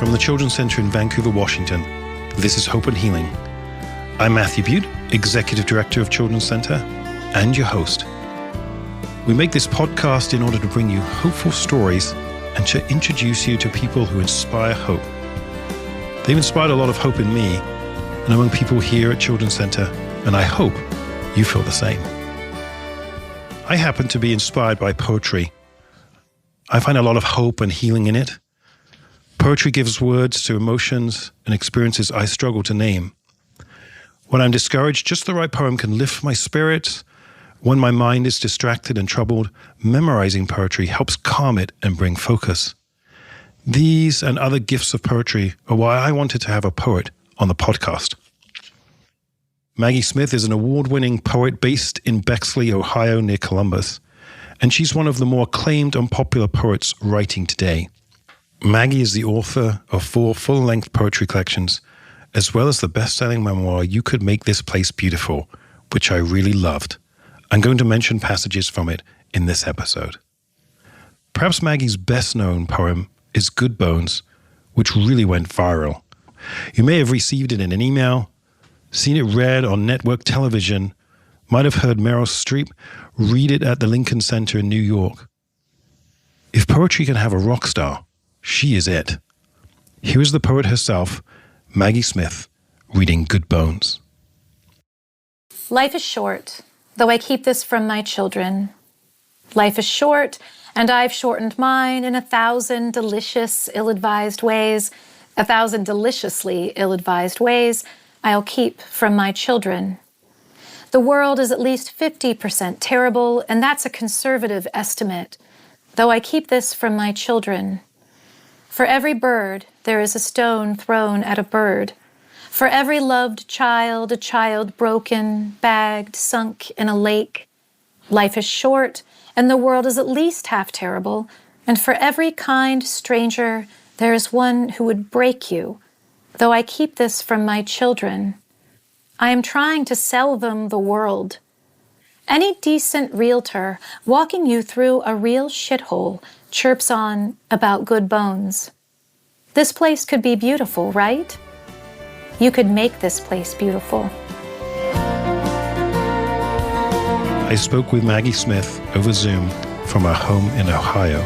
From the Children's Center in Vancouver, Washington, this is Hope and Healing. I'm Matthew Butte, Executive Director of Children's Center, and your host. We make this podcast in order to bring you hopeful stories and to introduce you to people who inspire hope. They've inspired a lot of hope in me and among people here at Children's Center, and I hope you feel the same. I happen to be inspired by poetry. I find a lot of hope and healing in it. Poetry gives words to emotions and experiences I struggle to name. When I'm discouraged, just the right poem can lift my spirits. When my mind is distracted and troubled, memorizing poetry helps calm it and bring focus. These and other gifts of poetry are why I wanted to have a poet on the podcast. Maggie Smith is an award-winning poet based in Bexley, Ohio, near Columbus, and she's one of the more acclaimed and popular poets writing today. Maggie is the author of 4 full-length poetry collections, as well as the best-selling memoir, You Could Make This Place Beautiful, which I really loved. I'm going to mention passages from it in this episode. Perhaps Maggie's best-known poem is Good Bones, which really went viral. You may have received it in an email, seen it read on network television, might have heard Meryl Streep read it at the Lincoln Center in New York. If poetry can have a rock star, she is it. Here is the poet herself, Maggie Smith, reading Good Bones. Life is short, though I keep this from my children. Life is short, and I've shortened mine in 1,000 delicious, ill-advised ways. 1,000 deliciously ill-advised ways I'll keep from my children. The world is at least 50% terrible, and that's a conservative estimate, though I keep this from my children. For every bird, there is a stone thrown at a bird. For every loved child, a child broken, bagged, sunk in a lake. Life is short, and the world is at least half terrible, and for every kind stranger, there is one who would break you, though I keep this from my children. I am trying to sell them the world. Any decent realtor walking you through a real shithole chirps on about good bones. This place could be beautiful, right? You could make this place beautiful. I spoke with Maggie Smith over Zoom from her home in Ohio.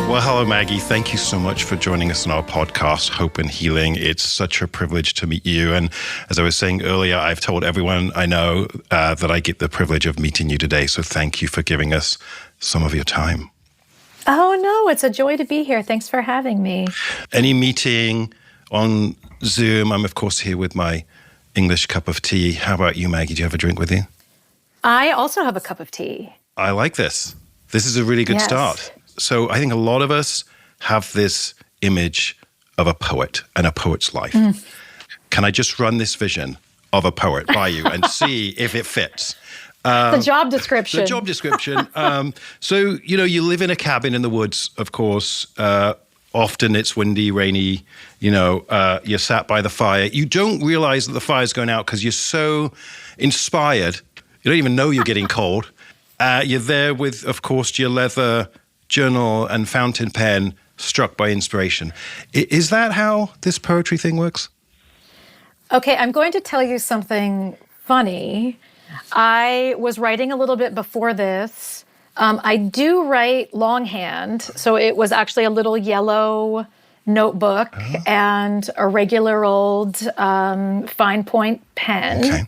Well, hello, Maggie. Thank you so much for joining us on our podcast, Hope and Healing. It's such a privilege to meet you. And as I was saying earlier, I've told everyone I know that I get the privilege of meeting you today. So thank you for giving us some of your time. Oh, no, it's a joy to be here. Thanks for having me. Any meeting on Zoom, I'm of course here with my English cup of tea. How about you, Maggie? Do you have a drink with you? I also have a cup of tea. I like this. This is a really good start. So I think a lot of us have this image of a poet and a poet's life. Can I just run this vision of a poet by you and see if it fits? The job description. The job description. So, you live in a cabin in the woods, of course. Often it's windy, rainy. You're sat by the fire. You don't realize that the fire's going out because you're so inspired. You don't even know you're getting cold. You're there with, of course, your leather journal and fountain pen, struck by inspiration. Is that how this poetry thing works? Okay, I'm going to tell you something funny. I was writing a little bit before this. I do write longhand, so it was actually a little yellow notebook and a regular old fine point pen. Okay.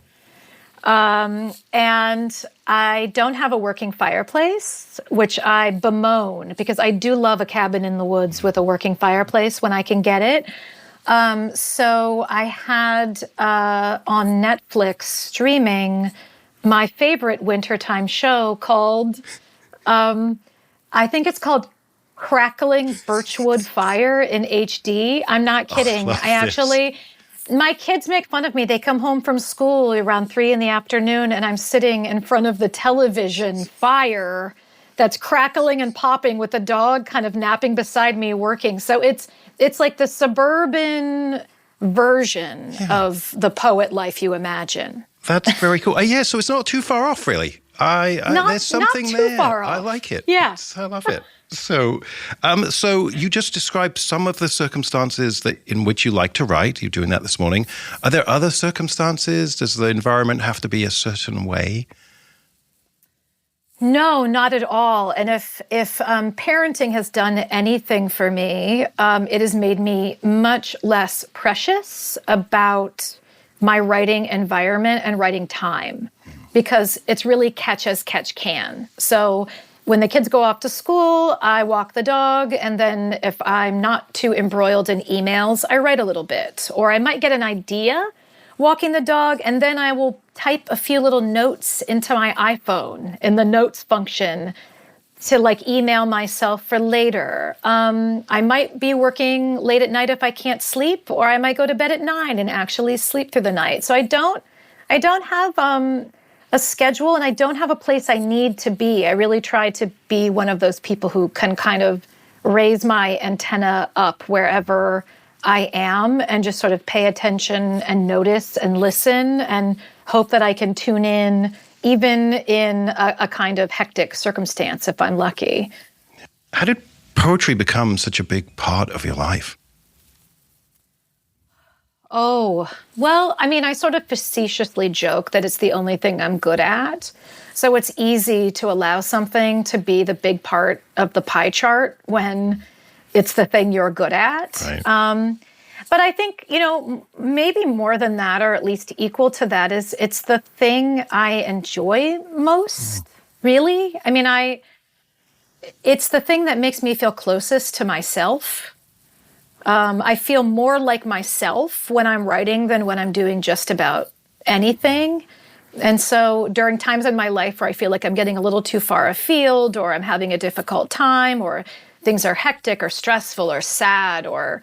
And I don't have a working fireplace, which I bemoan because I do love a cabin in the woods with a working fireplace when I can get it. So I had on Netflix streaming my favorite wintertime show called, I think it's called Crackling Birchwood Fire in HD. I'm not kidding. My kids make fun of me. They come home from school around 3 p.m, and I'm sitting in front of the television fire that's crackling and popping with the dog kind of napping beside me working. So it's like the suburban version of the poet life you imagine. That's very cool. So it's not too far off, really. There's something not too there. far off. I like it. Yeah. I love it. So you just described some of the circumstances in which you like to write. You're doing that this morning. Are there other circumstances? Does the environment have to be a certain way? No, not at all. And if parenting has done anything for me, it has made me much less precious about my writing environment and writing time, because it's really catch as catch can. So when the kids go off to school, I walk the dog, and then if I'm not too embroiled in emails, I write a little bit. Or I might get an idea walking the dog, and then I will type a few little notes into my iPhone in the notes function to like email myself for later. I might be working late at night if I can't sleep, or I might go to bed at 9 and actually sleep through the night. So I don't have a schedule, and I don't have a place I need to be. I really try to be one of those people who can kind of raise my antenna up wherever I am and just sort of pay attention and notice and listen and hope that I can tune in even in a kind of hectic circumstance if I'm lucky. How did poetry become such a big part of your life? Oh, well, I mean, I sort of facetiously joke that it's the only thing I'm good at. So it's easy to allow something to be the big part of the pie chart when it's the thing you're good at. Right. But I think, maybe more than that, or at least equal to that, is it's the thing I enjoy most, really. I mean, it's the thing that makes me feel closest to myself. I feel more like myself when I'm writing than when I'm doing just about anything. And so during times in my life where I feel like I'm getting a little too far afield, or I'm having a difficult time, or things are hectic or stressful or sad, or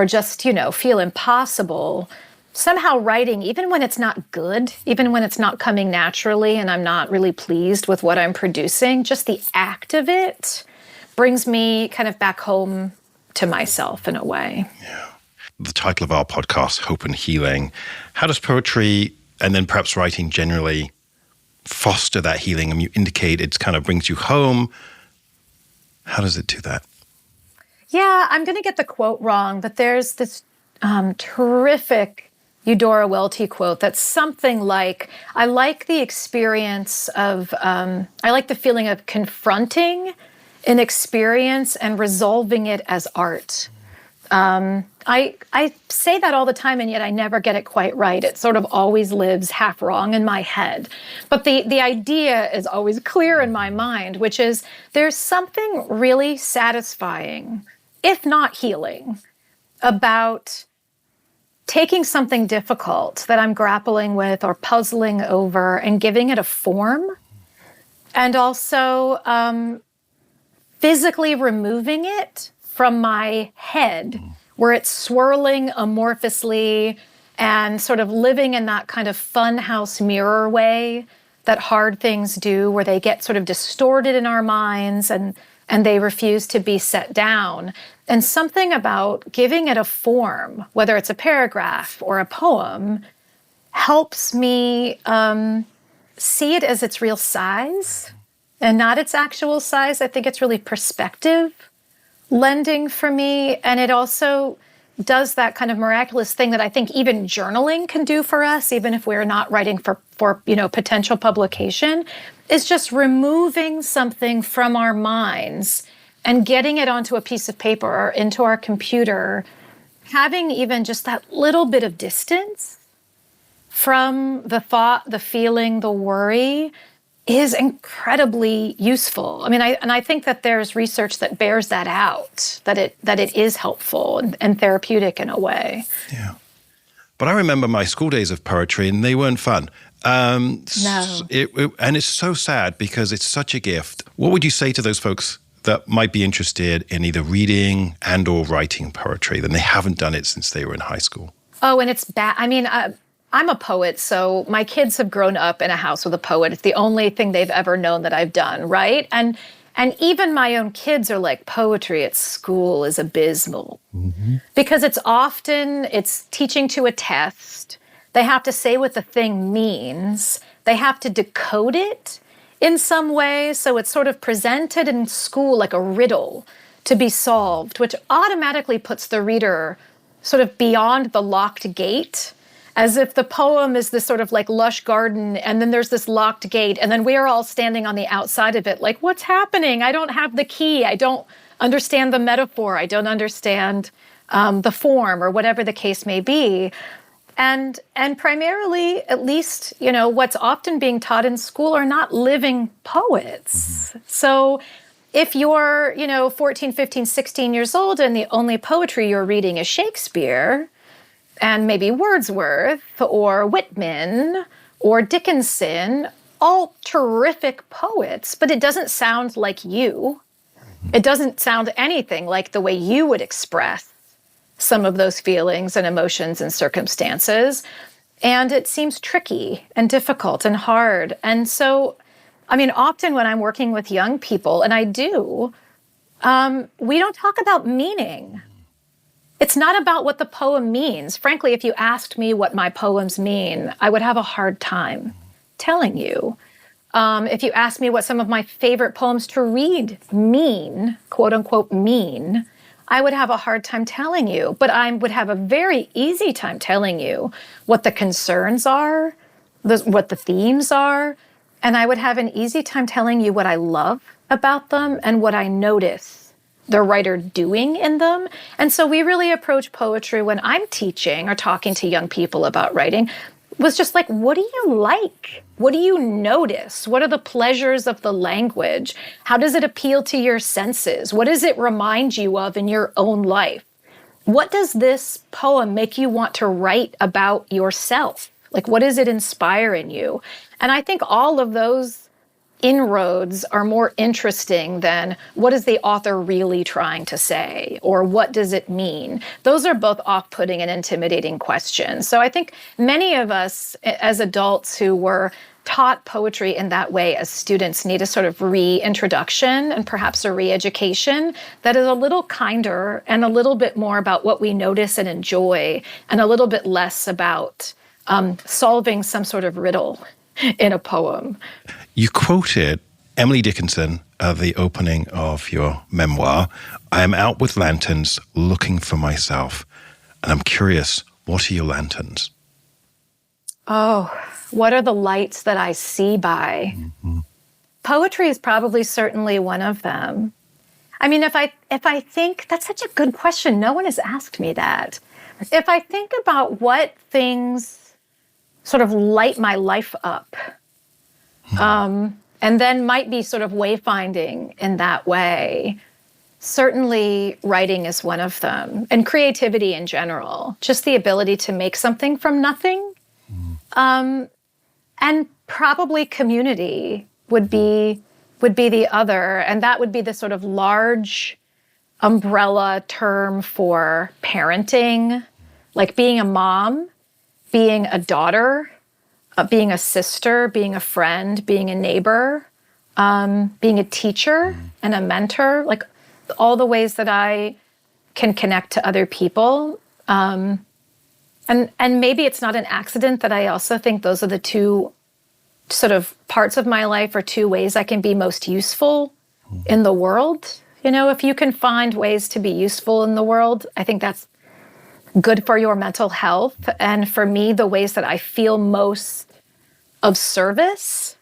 just, feel impossible, somehow writing, even when it's not good, even when it's not coming naturally and I'm not really pleased with what I'm producing, just the act of it brings me kind of back home to myself in a way. Yeah. The title of our podcast, Hope and Healing. How does poetry, and then perhaps writing generally, foster that healing? And you indicate it kind of brings you home. How does it do that? Yeah, I'm going to get the quote wrong, but there's this terrific Eudora Welty quote that's something like, I like the experience of, I like the feeling of confronting an experience and resolving it as art. I say that all the time, and yet I never get it quite right. It sort of always lives half wrong in my head. But the idea is always clear in my mind, which is there's something really satisfying, if not healing, about taking something difficult that I'm grappling with or puzzling over and giving it a form, and also physically removing it from my head, where it's swirling amorphously and sort of living in that kind of funhouse mirror way that hard things do, where they get sort of distorted in our minds and they refuse to be set down. And something about giving it a form, whether it's a paragraph or a poem, helps me see it as its real size and not its actual size. I think it's really perspective lending for me. And it also does that kind of miraculous thing that I think even journaling can do for us, even if we're not writing for potential publication, is just removing something from our minds and getting it onto a piece of paper or into our computer, having even just that little bit of distance from the thought, the feeling, the worry is incredibly useful. I mean, I think that there's research that bears that out, that it is helpful and therapeutic in a way. Yeah. But I remember my school days of poetry, and they weren't fun. No. And it's so sad because it's such a gift. What would you say to those folks that might be interested in either reading and or writing poetry, then they haven't done it since they were in high school? Oh, and it's bad. I mean, I'm a poet, so my kids have grown up in a house with a poet. It's the only thing they've ever known that I've done, right? And even my own kids are like, poetry at school is abysmal. Mm-hmm. Because it's teaching to a test. They have to say what the thing means. They have to decode it in some way. So it's sort of presented in school like a riddle to be solved, which automatically puts the reader sort of beyond the locked gate, as if the poem is this sort of like lush garden, and then there's this locked gate, and then we are all standing on the outside of it like, what's happening? I don't have the key. I don't understand the metaphor. I don't understand the form, or whatever the case may be. And primarily, at least, what's often being taught in school are not living poets. So if you're, 14, 15, 16 years old and the only poetry you're reading is Shakespeare and maybe Wordsworth or Whitman or Dickinson, all terrific poets, but it doesn't sound like you. It doesn't sound anything like the way you would express some of those feelings and emotions and circumstances. And it seems tricky and difficult and hard. And so, often when I'm working with young people, and I do, we don't talk about meaning. It's not about what the poem means. Frankly, if you asked me what my poems mean, I would have a hard time telling you. If you asked me what some of my favorite poems to read mean, quote unquote mean, I would have a hard time telling you. But I would have a very easy time telling you what the concerns are, what the themes are, and I would have an easy time telling you what I love about them and what I notice the writer doing in them. And so we really approach poetry when I'm teaching or talking to young people about writing was just like, what do you like? What do you notice? What are the pleasures of the language? How does it appeal to your senses? What does it remind you of in your own life? What does this poem make you want to write about yourself? Like, what does it inspire in you? And I think all of those inroads are more interesting than what is the author really trying to say, or what does it mean? Those are both off-putting and intimidating questions. So I think many of us as adults who were taught poetry in that way as students need a sort of reintroduction and perhaps a re-education that is a little kinder and a little bit more about what we notice and enjoy, and a little bit less about solving some sort of riddle in a poem. You quoted Emily Dickinson at the opening of your memoir. I am out with lanterns looking for myself. And I'm curious, what are your lanterns? Oh, what are the lights that I see by? Mm-hmm. Poetry is probably certainly one of them. If I think, that's such a good question. No one has asked me that. If I think about what things sort of light my life up, and then might be sort of wayfinding in that way, certainly writing is one of them, and creativity in general, just the ability to make something from nothing. And probably community would be the other, and that would be the sort of large umbrella term for parenting, like being a mom, being a daughter, being a sister, being a friend, being a neighbor, being a teacher and a mentor, like all the ways that I can connect to other people. And maybe it's not an accident that I also think those are the two sort of parts of my life, or two ways I can be most useful in the world. If you can find ways to be useful in the world, I think that's good for your mental health. And for me, the ways that I feel most of service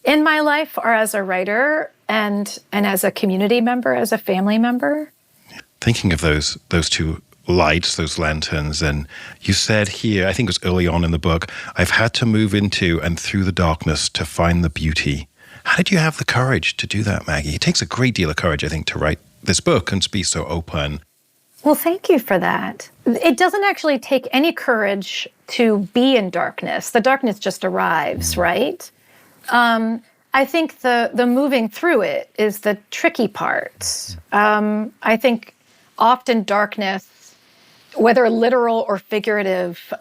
in my life are as a writer and as a community member, as a family member. Thinking of those two lights, those lanterns, and you said here, I think it was early on in the book, I've had to move into and through the darkness to find the beauty. How did you have the courage to do that, Maggie? It takes a great deal of courage, I think, to write this book and to be so open. Well, thank you for that. It doesn't actually take any courage to be in darkness. The darkness just arrives, right? I think the moving through it is the tricky part. I think often darkness, whether literal or figurative,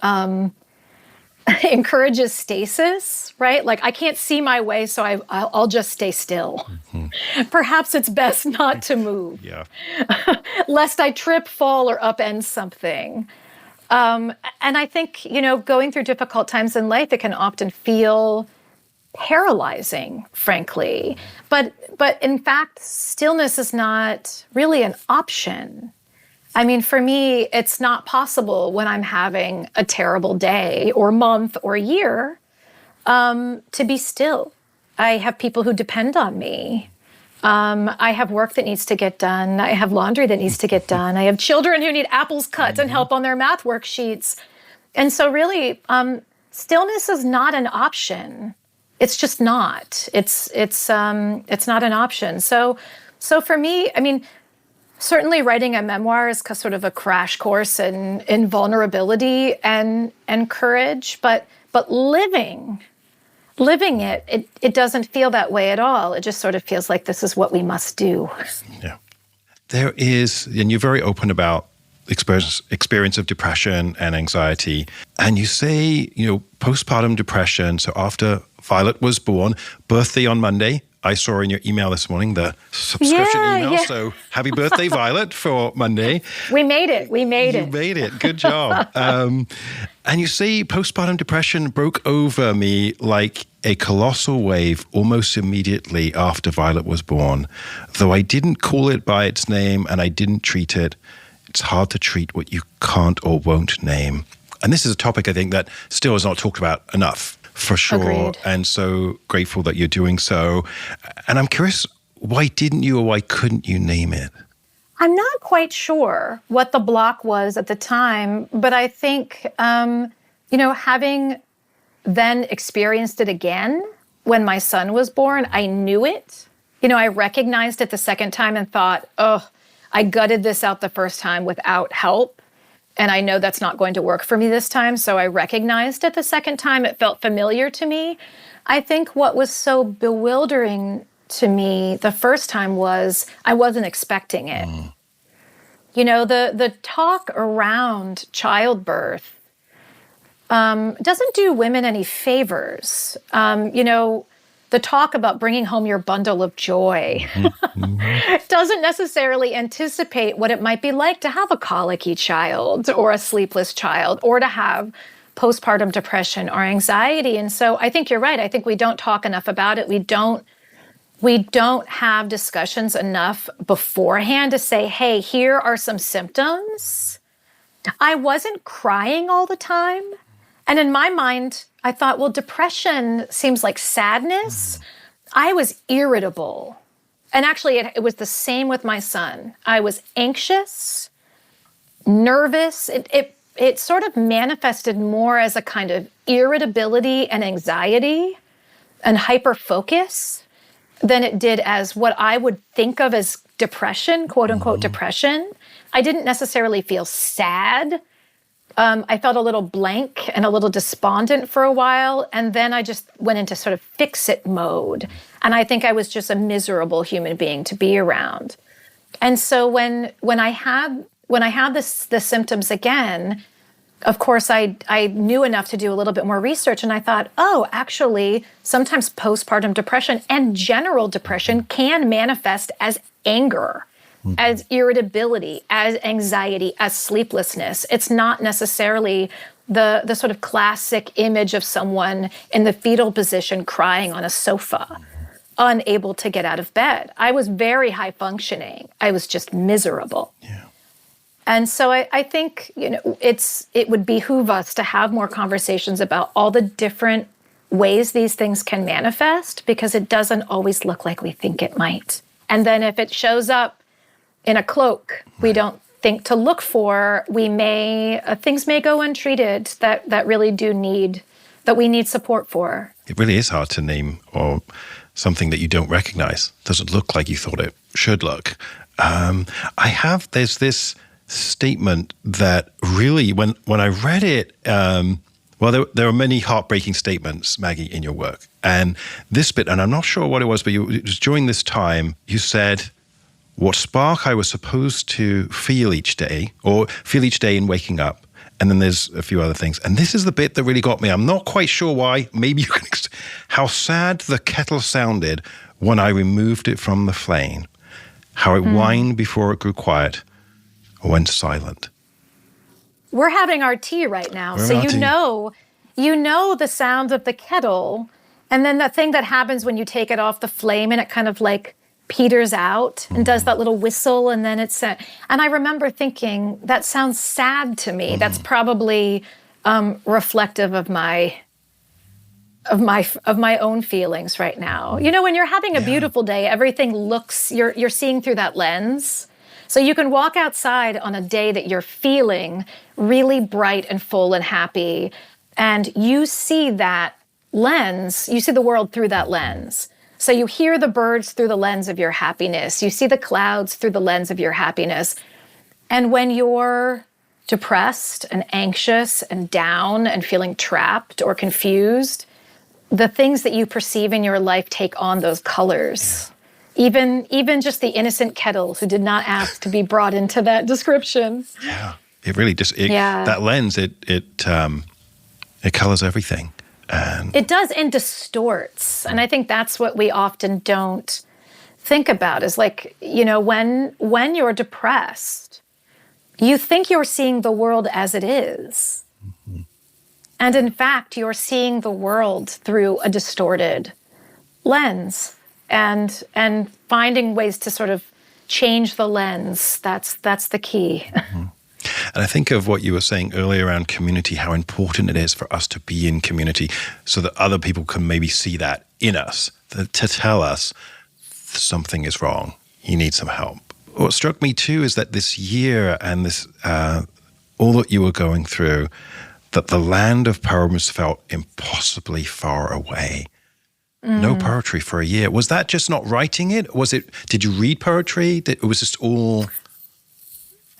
encourages stasis, right? Like, I can't see my way, so I'll just stay still. Mm-hmm. Perhaps it's best not to move, lest I trip, fall, or upend something. And I think, going through difficult times in life, it can often feel paralyzing, frankly. But in fact, stillness is not really an option. I mean, for me, it's not possible when I'm having a terrible day or month or year to be still. I have people who depend on me. I have work that needs to get done. I have laundry that needs to get done. I have children who need apples cut and help on their math worksheets. And so really, stillness is not an option. It's just not. It's not an option. So for me, I mean, certainly writing a memoir is sort of a crash course in vulnerability and courage, but living it doesn't feel that way at all. It just sort of feels like this is what we must do. Yeah. There is, and you're very open about experience of depression and anxiety. And you say, postpartum depression. So after Violet was born, birthday on Monday, I saw in your email this morning, the subscription email. Yeah. So happy birthday, Violet, for Monday. We made it. You made it. Good job. And you say postpartum depression broke over me like a colossal wave almost immediately after Violet was born. Though I didn't call it by its name and I didn't treat it, it's hard to treat what you can't or won't name. And this is a topic I think that still is not talked about enough. For sure. Agreed. And so grateful that you're doing so. And I'm curious, why didn't you or why couldn't you name it? I'm not quite sure what the block was at the time, but I think, having then experienced it again when my son was born, I knew it. I recognized it the second time and thought, I gutted this out the first time without help. And I know that's not going to work for me this time. So I recognized it the second time. It felt familiar to me. I think what was so bewildering to me the first time was I wasn't expecting it. The talk around childbirth doesn't do women any favors. The talk about bringing home your bundle of joy doesn't necessarily anticipate what it might be like to have a colicky child or a sleepless child or to have postpartum depression or anxiety. And so I think you're right. I think we don't talk enough about it. We don't have discussions enough beforehand to say, hey, here are some symptoms. I wasn't crying all the time. And in my mind, I thought, well, depression seems like sadness. I was irritable. And actually, it was the same with my son. I was anxious, nervous. It sort of manifested more as a kind of irritability and anxiety and hyperfocus than it did as what I would think of as depression, quote unquote depression. I didn't necessarily feel sad. I felt a little blank and a little despondent for a while, and then I just went into sort of fix-it mode. And I think I was just a miserable human being to be around. And so when I had the symptoms again, of course, I knew enough to do a little bit more research, and I thought, actually, sometimes postpartum depression and general depression can manifest as anger, as irritability, as anxiety, as sleeplessness. It's not necessarily the sort of classic image of someone in the fetal position crying on a sofa, unable to get out of bed. I was very high functioning. I was just miserable. Yeah. And so I think, it would behoove us to have more conversations about all the different ways these things can manifest, because it doesn't always look like we think it might. And then if it shows up in a cloak we don't think to look for, things may go untreated that really that we need support for. It really is hard to name, or something that you don't recognize, doesn't look like you thought it should look. There's this statement that really, when I read it, there are many heartbreaking statements, Maggie, in your work. And this bit, and I'm not sure what it was, but it was during this time, you said, what spark I was supposed to feel each day in waking up. And then there's a few other things. And this is the bit that really got me. I'm not quite sure why. Maybe you can how sad the kettle sounded when I removed it from the flame. How it whined before it grew quiet or went silent. We're having our tea right now. So you know the sounds of the kettle And then the thing that happens when you take it off the flame and it kind of like peters out and does that little whistle, and then it's and I remember thinking, that sounds sad to me. That's probably reflective of my own feelings right now. You know, when you're having a beautiful day, everything looks, you're seeing through that lens. So you can walk outside on a day that you're feeling really bright and full and happy, and you see that lens, you see the world through that lens. So you hear the birds through the lens of your happiness. You see the clouds through the lens of your happiness. And when you're depressed and anxious and down and feeling trapped or confused, the things that you perceive in your life take on those colors. Even just the innocent kettle who did not ask to be brought into that description. Yeah, it really just, that lens, it colors everything. And it does, and distorts. And I think that's what we often don't think about is like, you know, when you're depressed, you think you're seeing the world as it is. Mm-hmm. And in fact, you're seeing the world through a distorted lens, and finding ways to sort of change the lens. That's the key. Mm-hmm. And I think of what you were saying earlier around community, how important it is for us to be in community so that other people can maybe see that in us, to tell us something is wrong, you need some help. What struck me too is that this year and this all that you were going through, that the land of poems felt impossibly far away. No poetry for a year. Was that just not writing it? Did you read poetry? It was just all...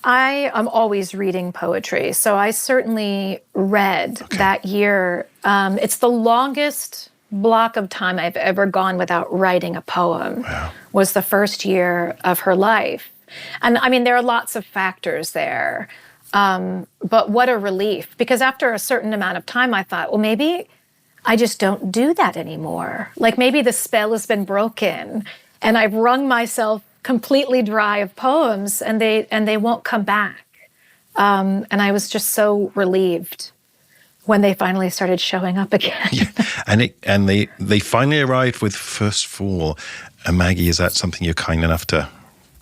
I am always reading poetry, so I certainly read that year. It's the longest block of time I've ever gone without writing a poem. Wow. Was the first year of her life. And I mean, there are lots of factors there, but what a relief. Because after a certain amount of time, I thought, well, maybe I just don't do that anymore. Like maybe the spell has been broken and I've wrung myself completely dry of poems, and they won't come back. And I was just so relieved when they finally started showing up again. Yeah. And they finally arrived with First Fall. And Maggie, is that something you're kind enough to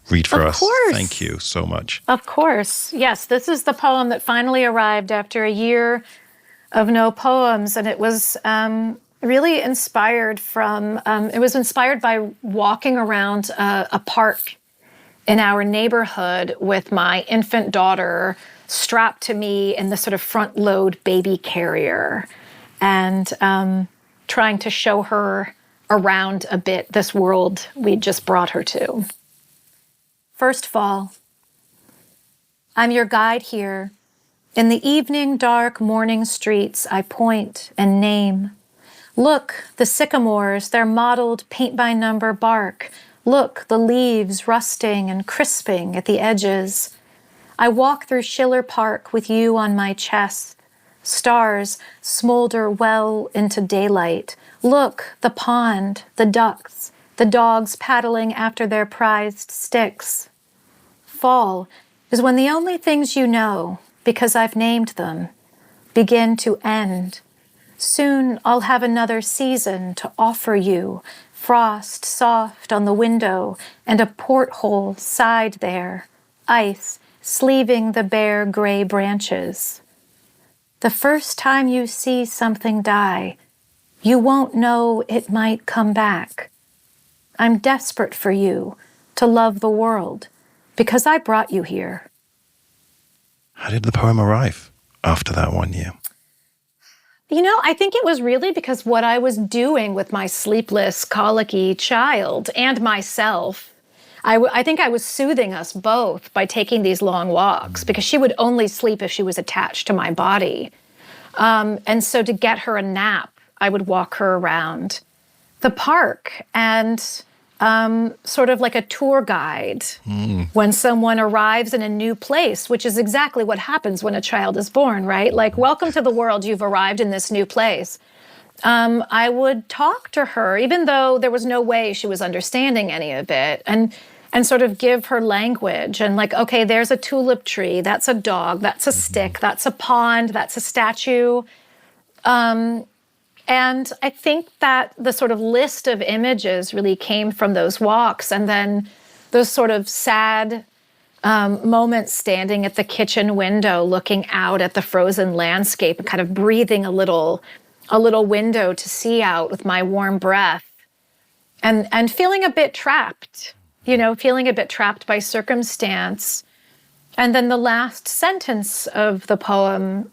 read for us? Of course. Thank you so much. Of course. Yes, this is the poem that finally arrived after a year of no poems, and it was really inspired by walking around a park in our neighborhood with my infant daughter strapped to me in the sort of front load baby carrier, and trying to show her around a bit this world we'd just brought her to. First Fall. I'm your guide here. In the evening dark morning streets, I point and name. Look, the sycamores, their mottled paint-by-number bark. Look, the leaves rusting and crisping at the edges. I walk through Schiller Park with you on my chest. Stars smolder well into daylight. Look, the pond, the ducks, the dogs paddling after their prized sticks. Fall is when the only things you know, because I've named them, begin to end. Soon I'll have another season to offer you, frost soft on the window and a porthole side there, ice sleeving the bare gray branches. The first time you see something die, you won't know it might come back. I'm desperate for you to love the world because I brought you here. How did the poem arrive after that 1 year? You know, I think it was really because what I was doing with my sleepless, colicky child and myself, I think I was soothing us both by taking these long walks, because she would only sleep if she was attached to my body. And so to get her a nap, I would walk her around the park and sort of like a tour guide when someone arrives in a new place, which is exactly what happens when a child is born, right? Like, welcome to the world, you've arrived in this new place. I would talk to her, even though there was no way she was understanding any of it, and sort of give her language and like, okay, there's a tulip tree, that's a dog, that's a stick, that's a pond, that's a statue. And I think that the sort of list of images really came from those walks, and then those sort of sad moments standing at the kitchen window, looking out at the frozen landscape and kind of breathing a little window to see out with my warm breath, and feeling a bit trapped, feeling a bit trapped by circumstance. And then the last sentence of the poem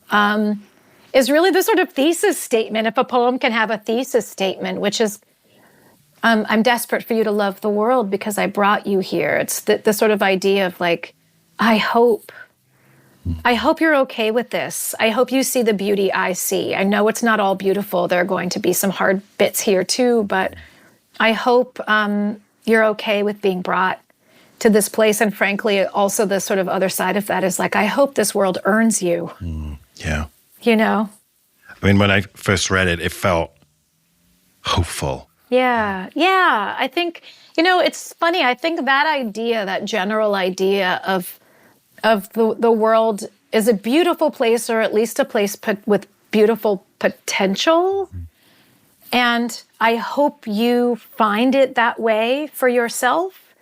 is really the sort of thesis statement, if a poem can have a thesis statement, which is, I'm desperate for you to love the world because I brought you here. It's the sort of idea of like, I hope you're okay with this. I hope you see the beauty I see. I know it's not all beautiful. There are going to be some hard bits here too, but I hope you're okay with being brought to this place. And frankly, also the sort of other side of that is like, I hope this world earns you. Yeah. I mean, when I first read it, it felt hopeful. Yeah. I think, it's funny. I think that idea, that general idea of the world is a beautiful place, or at least a place with beautiful potential. And I hope you find it that way for yourself,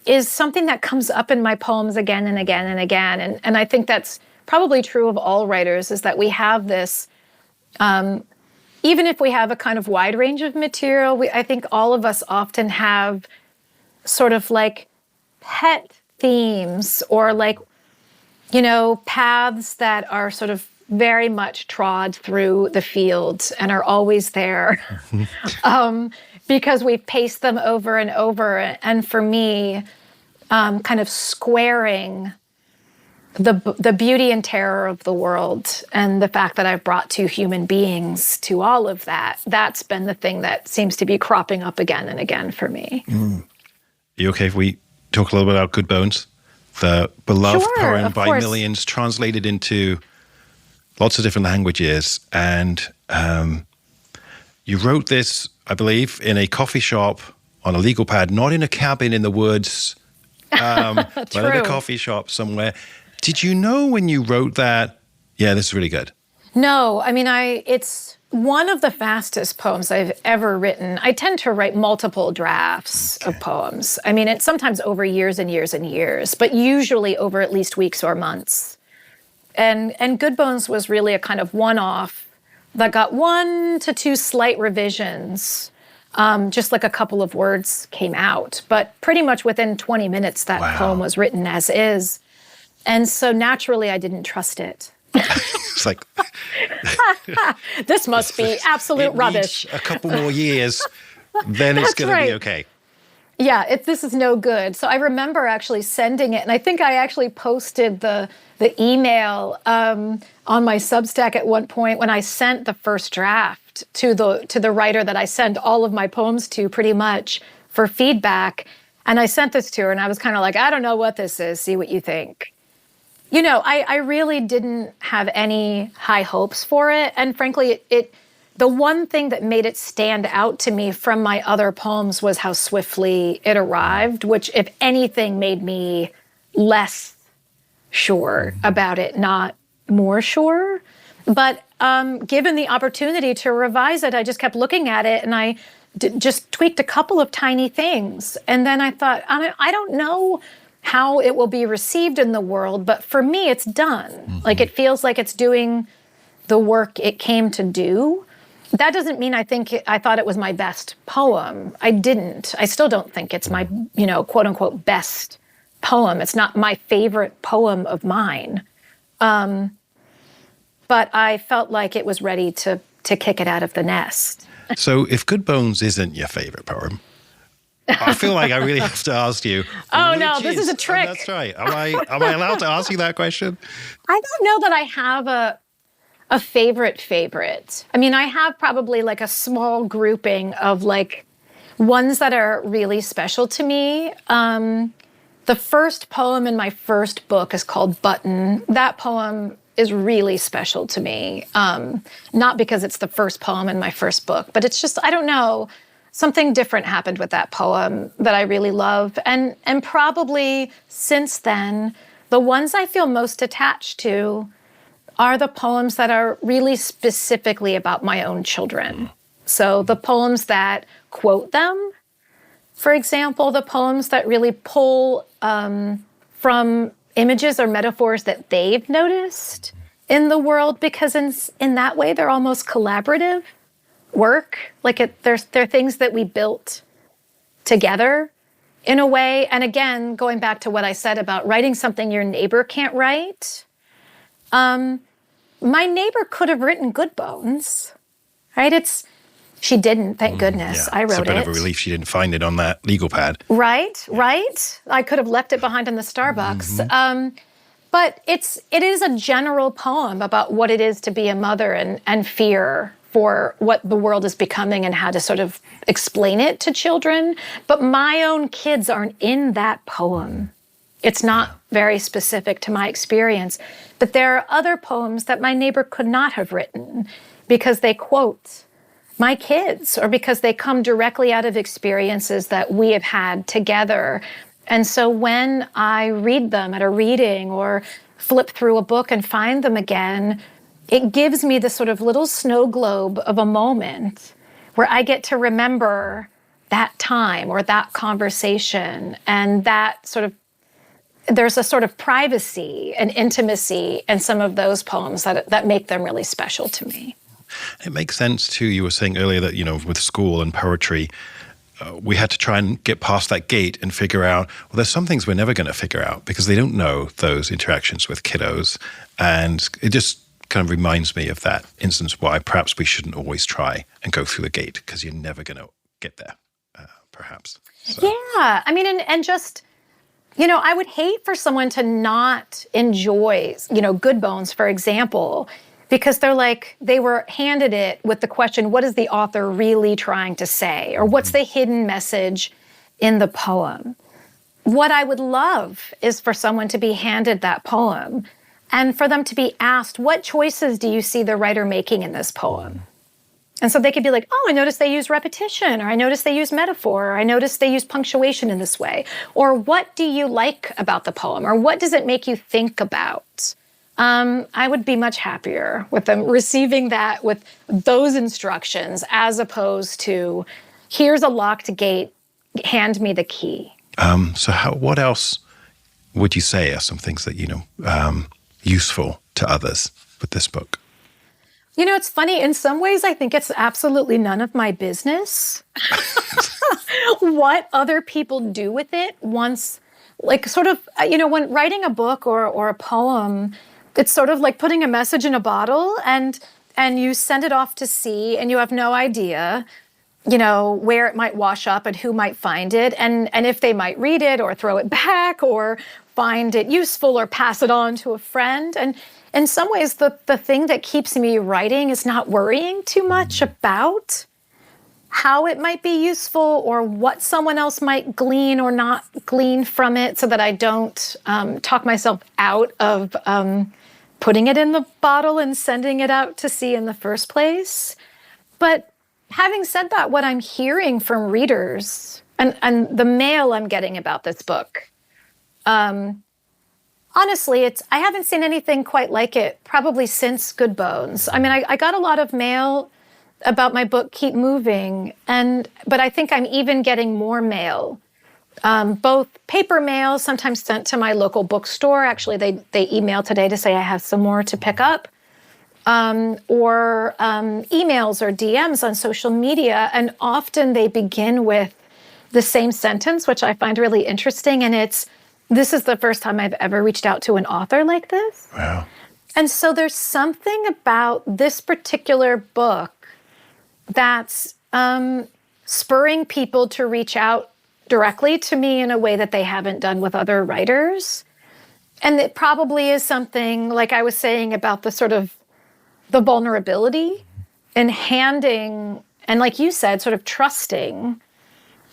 is something that comes up in my poems again and again and again. And I think that's probably true of all writers, is that we have this, even if we have a kind of wide range of material, I think all of us often have sort of like pet themes, or like, paths that are sort of very much trod through the fields and are always there because we've paced them over and over. And for me, kind of squaring the beauty and terror of the world and the fact that I've brought two human beings to all of that, that's been the thing that seems to be cropping up again and again for me. Are you okay if we talk a little bit about Good Bones? The beloved poem by millions, translated into lots of different languages. And you wrote this, I believe, in a coffee shop on a legal pad, not in a cabin in the woods, but in a coffee shop somewhere. Did you know when you wrote that, yeah, this is really good? No, I mean, it's one of the fastest poems I've ever written. I tend to write multiple drafts of poems. I mean, it's sometimes over years and years and years, but usually over at least weeks or months. And Good Bones was really a kind of one-off that got 1 to 2 slight revisions, just like a couple of words came out. But pretty much within 20 minutes, that poem was written as is. And so naturally, I didn't trust it. It's like, this must be absolute rubbish. A couple more years, then it's going to be okay. Yeah, this is no good. So I remember actually sending it, and I think I actually posted the email on my Substack at one point when I sent the first draft to the writer that I send all of my poems to, pretty much, for feedback. And I sent this to her, and I was kind of like, I don't know what this is. See what you think. I really didn't have any high hopes for it. And frankly, the one thing that made it stand out to me from my other poems was how swiftly it arrived, which, if anything, made me less sure about it, not more sure. But given the opportunity to revise it, I just kept looking at it, and I just tweaked a couple of tiny things. And then I thought, I don't know how it will be received in the world, but for me, it's done. Mm-hmm. Like, it feels like it's doing the work it came to do. That doesn't mean I thought it was my best poem. I didn't. I still don't think it's my, quote unquote, best poem. It's not my favorite poem of mine. But I felt like it was ready to kick it out of the nest. So if Good Bones isn't your favorite poem, I feel like I really have to ask you. Oh no, this is a trick. That's right. Am I allowed to ask you that question? I don't know that I have a favorite. I mean, I have probably like a small grouping of like ones that are really special to me. The first poem in my first book is called Butte. That poem is really special to me. Not because it's the first poem in my first book, but it's just, I don't know, something different happened with that poem that I really love. And probably since then, the ones I feel most attached to are the poems that are really specifically about my own children. So the poems that quote them, for example, the poems that really pull from images or metaphors that they've noticed in the world, because in that way they're almost collaborative work. Like they're things that we built together in a way. And again, going back to what I said about writing something your neighbor can't write, my neighbor could have written Good Bones, right? She didn't, thank goodness. Yeah. I wrote it. It's a bit of a relief she didn't find it on that legal pad. Right. I could have left it behind in the Starbucks. But it is a general poem about what it is to be a mother and fear for what the world is becoming and how to sort of explain it to children. But my own kids aren't in that poem. It's not very specific to my experience. But there are other poems that my neighbor could not have written because they quote my kids or because they come directly out of experiences that we have had together. And so when I read them at a reading or flip through a book and find them again, it gives me this sort of little snow globe of a moment where I get to remember that time or that conversation, and that sort of, there's a sort of privacy and intimacy in some of those poems that make them really special to me. It makes sense too. You were saying earlier that, with school and poetry, we had to try and get past that gate and figure out, well, there's some things we're never going to figure out because they don't know those interactions with kiddos. And it just kind of reminds me of that instance why perhaps we shouldn't always try and go through the gate because you're never going to get there, perhaps. So. Yeah. I mean, and just, I would hate for someone to not enjoy, Good Bones, for example, because they were handed it with the question, what is the author really trying to say? Or what's the hidden message in the poem? What I would love is for someone to be handed that poem and for them to be asked, what choices do you see the writer making in this poem? And so they could be like, oh, I noticed they use repetition, or I noticed they use metaphor, or I noticed they use punctuation in this way. Or what do you like about the poem? Or what does it make you think about? I would be much happier with them receiving that with those instructions as opposed to, here's a locked gate, hand me the key. So what else would you say are some things that, useful to others with this book? It's funny. In some ways, I think it's absolutely none of my business what other people do with it once, when writing a book or a poem, it's sort of like putting a message in a bottle and you send it off to sea and you have no idea, where it might wash up and who might find it and if they might read it or throw it back or find it useful or pass it on to a friend. And in some ways, the thing that keeps me writing is not worrying too much about how it might be useful or what someone else might glean or not glean from it so that I don't talk myself out of putting it in the bottle and sending it out to sea in the first place. But having said that, what I'm hearing from readers and the mail I'm getting about this book, honestly, I haven't seen anything quite like it probably since Good Bones. I mean, I got a lot of mail about my book, Keep Moving, but I think I'm even getting more mail, both paper mail, sometimes sent to my local bookstore. Actually, they emailed today to say I have some more to pick up, or emails or DMs on social media. And often they begin with the same sentence, which I find really interesting. And this is the first time I've ever reached out to an author like this. Wow. And so there's something about this particular book that's spurring people to reach out directly to me in a way that they haven't done with other writers. And it probably is something, like I was saying, about the sort of the vulnerability in handing, and like you said, sort of trusting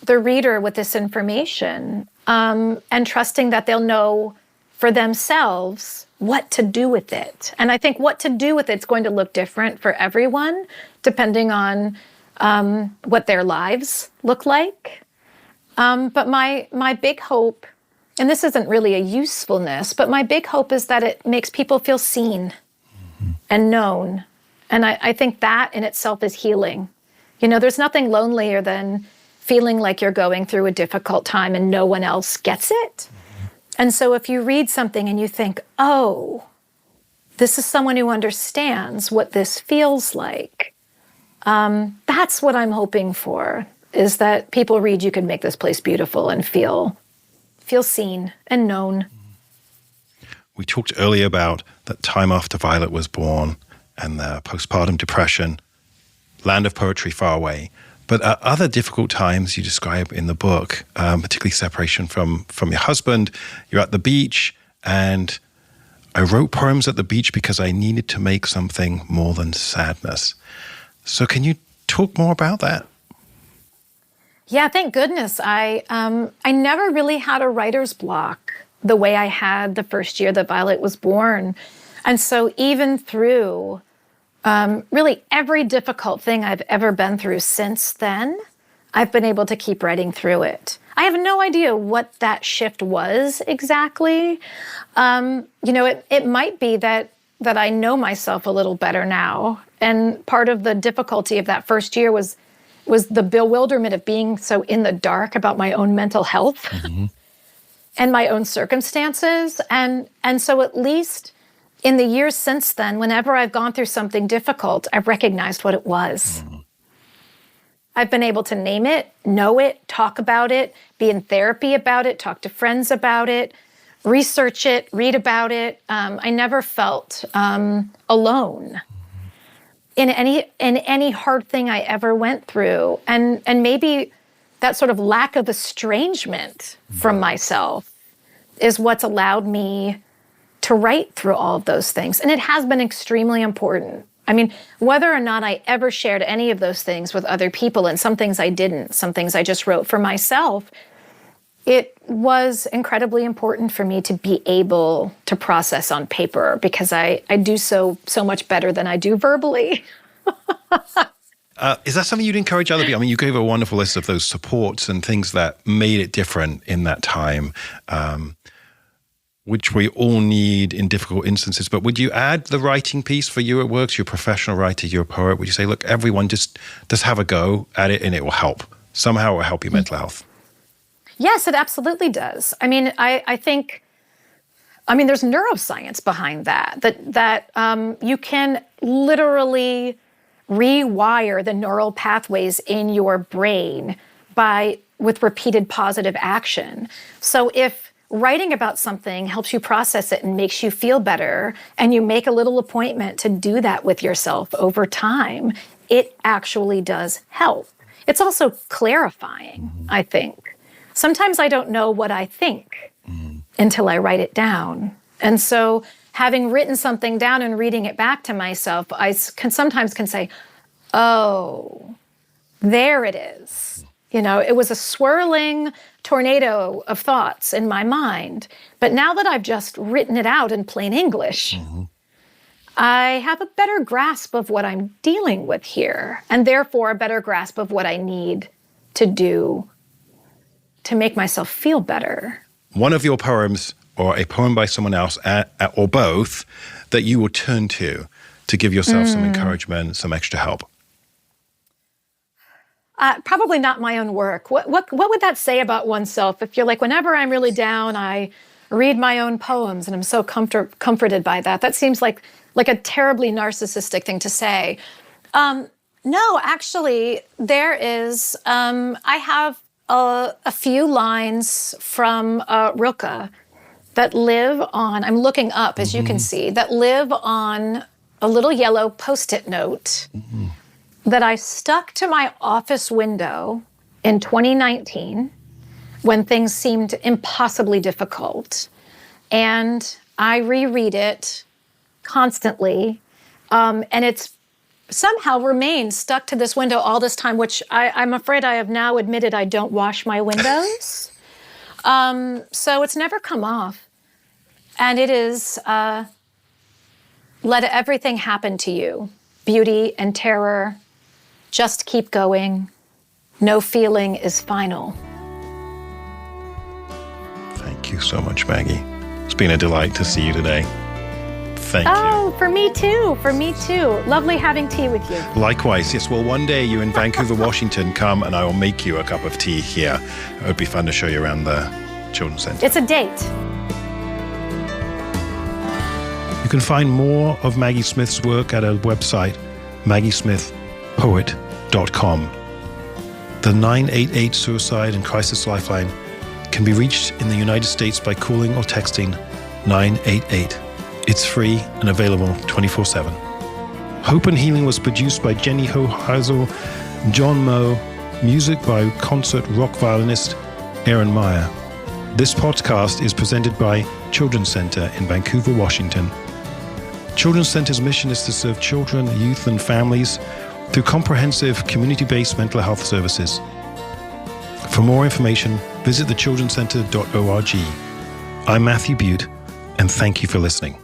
the reader with this information, and trusting that they'll know for themselves what to do with it. And I think what to do with it's going to look different for everyone, depending on what their lives look like. But my big hope, and this isn't really a usefulness, but my big hope is that it makes people feel seen and known. And I think that in itself is healing. You know, there's nothing lonelier than feeling like you're going through a difficult time and no one else gets it. And so if you read something and you think, oh, this is someone who understands what this feels like, that's what I'm hoping for, is that people read You Can Make This Place Beautiful and feel seen and known. We talked earlier about that time after Violet was born and the postpartum depression, land of poetry far away. But other difficult times you describe in the book, particularly separation from your husband, you're at the beach, and I wrote poems at the beach because I needed to make something more than sadness. So can you talk more about that? Yeah, thank goodness. I never really had a writer's block the way I had the first year that Violet was born. And so even through really every difficult thing I've ever been through since then, I've been able to keep writing through it. I have no idea what that shift was exactly. It might be that I know myself a little better now. And part of the difficulty of that first year was the bewilderment of being so in the dark about my own mental health and my own circumstances. And so at least in the years since then, whenever I've gone through something difficult, I've recognized what it was. I've been able to name it, know it, talk about it, be in therapy about it, talk to friends about it, research it, read about it. I never felt alone in any hard thing I ever went through. And maybe that sort of lack of estrangement from myself is what's allowed me to write through all of those things. And it has been extremely important. I mean, whether or not I ever shared any of those things with other people, and some things I didn't, some things I just wrote for myself, it was incredibly important for me to be able to process on paper, because I do so much better than I do verbally. Is that something you'd encourage other people? I mean, you gave a wonderful list of those supports and things that made it different in that time, which we all need in difficult instances. But would you add the writing piece for you? It works. You're a professional writer. You're a poet. Would you say, look, everyone just have a go at it and it will help. Somehow it will help your mental health. Yes, it absolutely does. I mean, I think there's neuroscience behind that you can literally rewire the neural pathways in your brain with repeated positive action. So if writing about something helps you process it and makes you feel better, and you make a little appointment to do that with yourself over time, it actually does help. It's also clarifying, I think. Sometimes I don't know what I think until I write it down. And so having written something down and reading it back to myself, I sometimes can say, oh, there it is. You know, it was a swirling tornado of thoughts in my mind. But now that I've just written it out in plain English, I have a better grasp of what I'm dealing with here, and therefore a better grasp of what I need to do to make myself feel better. One of your poems, or a poem by someone else, or both, that you will turn to give yourself some encouragement, some extra help? Probably not my own work. What would that say about oneself if you're like, whenever I'm really down, I read my own poems and I'm so comforted by that? That seems like a terribly narcissistic thing to say. No, actually, there is. I have a few lines from Rilke that live on, I'm looking up, as you can see, that live on a little yellow Post-it note that I stuck to my office window in 2019 when things seemed impossibly difficult. And I reread it constantly, and it's somehow remained stuck to this window all this time, which I'm afraid I have now admitted I don't wash my windows. So it's never come off. And it is, let everything happen to you. Beauty and terror, just keep going. No feeling is final. Thank you so much, Maggie. It's been a delight to see you today. Thank you. Oh, for me too. For me too. Lovely having tea with you. Likewise. Yes. Well, one day you're in Vancouver, Washington, come and I will make you a cup of tea here. It would be fun to show you around the Children's Center. It's a date. You can find more of Maggie Smith's work at her website, maggiesmithpoet.com. The 988 Suicide and Crisis Lifeline can be reached in the United States by calling or texting 988. It's free and available 24/7. Hope and Healing was produced by Jenny Hoheisel, John Moe, music by concert rock violinist Aaron Meyer. This podcast is presented by Children's Center in Vancouver, Washington. Children's Center's mission is to serve children, youth, and families through comprehensive community-based mental health services. For more information, visit thechildrencenter.org. I'm Matthew Butte, and thank you for listening.